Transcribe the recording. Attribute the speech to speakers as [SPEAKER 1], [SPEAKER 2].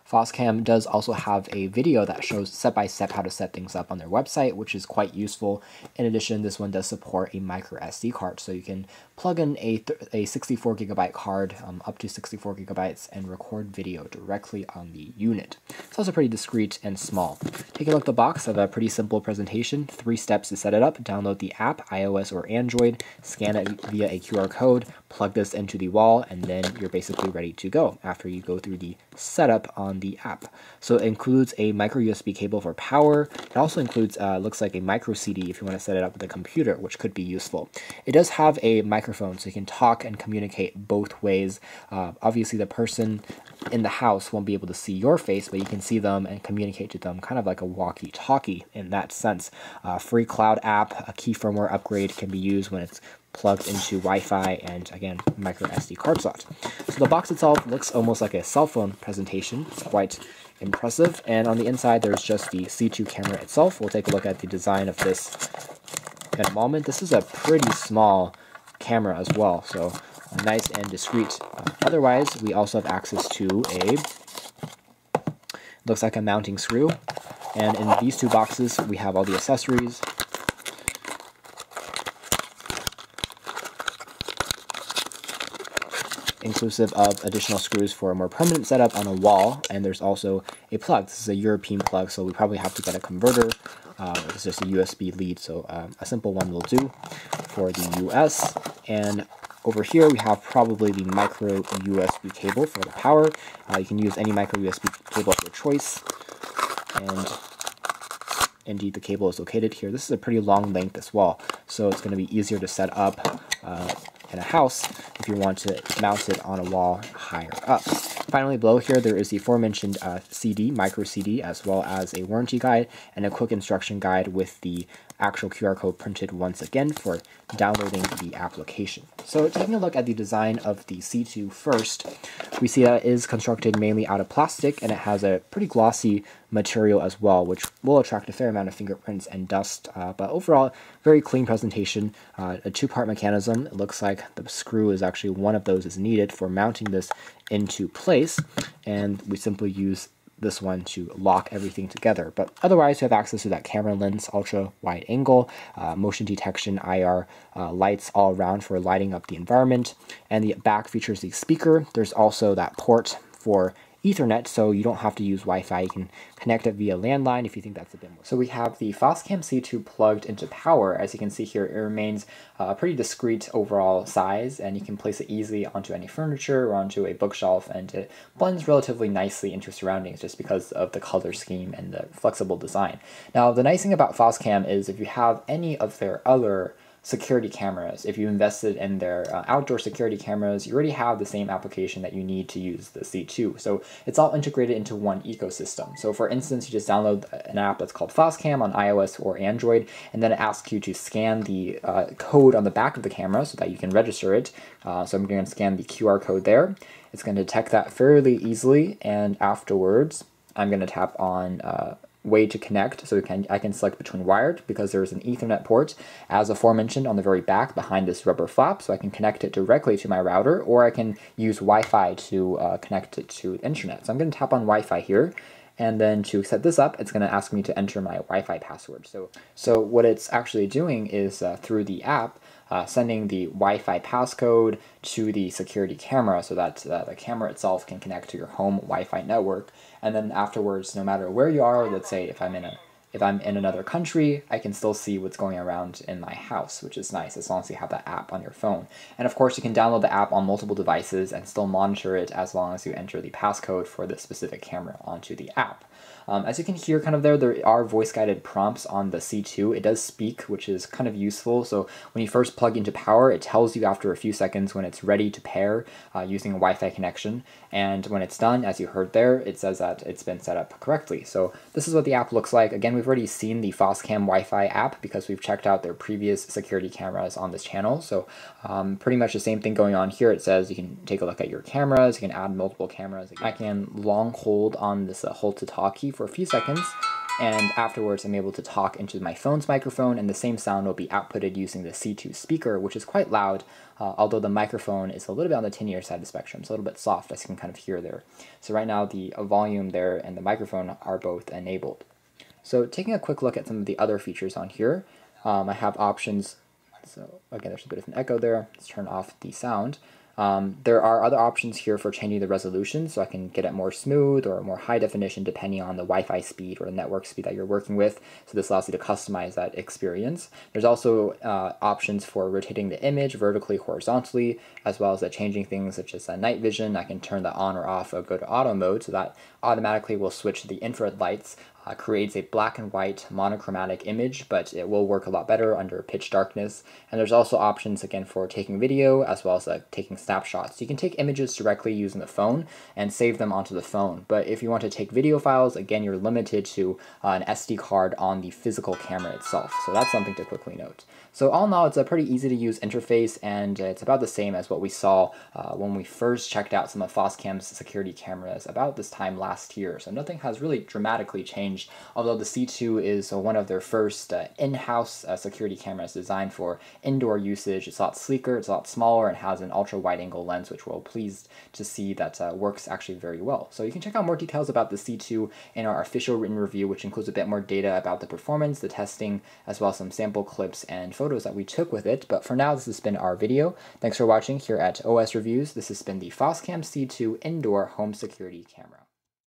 [SPEAKER 1] Foscam does also have a video that shows step-by-step how to set things up on their website, which is quite useful. In addition, this one does support a micro SD card, so you can plug in a 64 gigabyte card, up to 64 gigabytes, and record video directly on the unit. It's also pretty discreet and small. Take a look at the box. I have a pretty simple presentation. 3 steps to set it up. Download the app, iOS or Android, scan it via a QR code, plug this into the wall, and then you're basically ready to go after you go through the setup on the app. So it includes a micro USB cable for power. It also includes, looks like a micro CD if you want to set it up with a computer, which could be useful. It does have a microphone, so you can talk and communicate both ways. Obviously, the person in the house won't be able to see your face, but you can see them and communicate to them, kind of like a walkie-talkie in that sense. Free cloud app, a key firmware upgrade can be used when it's plugged into Wi-Fi, and again, micro SD card slot. So the box itself looks almost like a cell phone presentation. It's quite impressive. And on the inside, there's just the C2 camera itself. We'll take a look at the design of this in a moment. This is a pretty small camera as well, so nice and discreet. Otherwise, we also have access to looks like a mounting screw. And in these 2 boxes, we have all the accessories. Inclusive of additional screws for a more permanent setup on a wall, and there's also a plug. This is a European plug, so we probably have to get a converter. It's just a USB lead, so a simple one will do for the US. And over here we have probably the micro USB cable for the power. You can use any micro USB cable of your choice, and indeed the cable is located here. This is a pretty long length as well, so it's going to be easier to set up in a house if you want to mount it on a wall higher up. Finally, below here there is the aforementioned CD, micro CD, as well as a warranty guide and a quick instruction guide with the actual QR code printed once again for downloading the application. So taking a look at the design of the C2 first, we see that it is constructed mainly out of plastic, and it has a pretty glossy material as well, which will attract a fair amount of fingerprints and dust, but overall, very clean presentation. A 2-part mechanism. It looks like the screw is actually one of those is needed for mounting this into place, and we simply use this one to lock everything together. But otherwise, you have access to that camera lens, ultra wide angle, motion detection, IR, lights all around for lighting up the environment, and the back features the speaker. There's also that port for Ethernet, so you don't have to use Wi-Fi. You can connect it via landline if you think that's a bit more. So we have the Foscam C2 plugged into power. As you can see here, it remains a pretty discreet overall size, and you can place it easily onto any furniture or onto a bookshelf, and it blends relatively nicely into surroundings just because of the color scheme and the flexible design. Now, the nice thing about Foscam is if you have any of their other security cameras, if you invested in their outdoor security cameras, you already have the same application that you need to use the C2. So it's all integrated into one ecosystem. So for instance, you just download an app that's called Foscam on iOS or Android, and then it asks you to scan the code on the back of the camera so that you can register it. So I'm going to scan the QR code there. It's going to detect that fairly easily, and afterwards I'm going to tap on way to connect, so I can select between wired because there's an Ethernet port, as aforementioned, on the very back behind this rubber flap, so I can connect it directly to my router, or I can use Wi-Fi to connect it to the internet. So I'm going to tap on Wi-Fi here, and then to set this up, it's going to ask me to enter my Wi-Fi password. So what it's actually doing is through the app, sending the Wi-Fi passcode to the security camera so that the camera itself can connect to your home Wi-Fi network. And then afterwards, no matter where you are, let's say if I'm in another country, I can still see what's going around in my house, which is nice as long as you have that app on your phone. And of course, you can download the app on multiple devices and still monitor it as long as you enter the passcode for the specific camera onto the app. As you can hear kind of there are voice-guided prompts on the C2. It does speak, which is kind of useful. So when you first plug into power, it tells you after a few seconds when it's ready to pair using a Wi-Fi connection. And when it's done, as you heard there, it says that it's been set up correctly. So this is what the app looks like. Again, we've already seen the Foscam Wi-Fi app because we've checked out their previous security cameras on this channel. So pretty much the same thing going on here. It says you can take a look at your cameras, you can add multiple cameras. I can long hold on this hold to talkie for a few seconds, and afterwards I'm able to talk into my phone's microphone, and the same sound will be outputted using the C2 speaker, which is quite loud, although the microphone is a little bit on the tinier side of the spectrum. It's a little bit soft, as you can kind of hear there. So right now the volume there and the microphone are both enabled. So taking a quick look at some of the other features on here, I have options. So again, there's a bit of an echo there. Let's turn off the sound. There are other options here for changing the resolution, so I can get it more smooth or more high definition depending on the Wi-Fi speed or the network speed that you're working with. So this allows you to customize that experience. There's also options for rotating the image vertically, horizontally, as well as changing things such as night vision. I can turn that on or off or go to auto mode, so that automatically will switch the infrared lights. Creates a black and white monochromatic image, but it will work a lot better under pitch darkness. And there's also options again for taking video as well as taking snapshots. You can take images directly using the phone and save them onto the phone. But if you want to take video files, again, you're limited to an SD card on the physical camera itself. So that's something to quickly note. So all in all, it's a pretty easy to use interface, and it's about the same as what we saw when we first checked out some of Foscam's security cameras about this time last year. So nothing has really dramatically changed, although the C2 is one of their first in-house security cameras designed for indoor usage. It's a lot sleeker, it's a lot smaller, and has an ultra wide angle lens, which we're pleased to see that works actually very well. So you can check out more details about the C2 in our official written review, which includes a bit more data about the performance, the testing, as well as some sample clips and photos that we took with it. But for now, this has been our video. Thanks for watching here at OS Reviews. This has been the Foscam C2 Indoor Home Security Camera.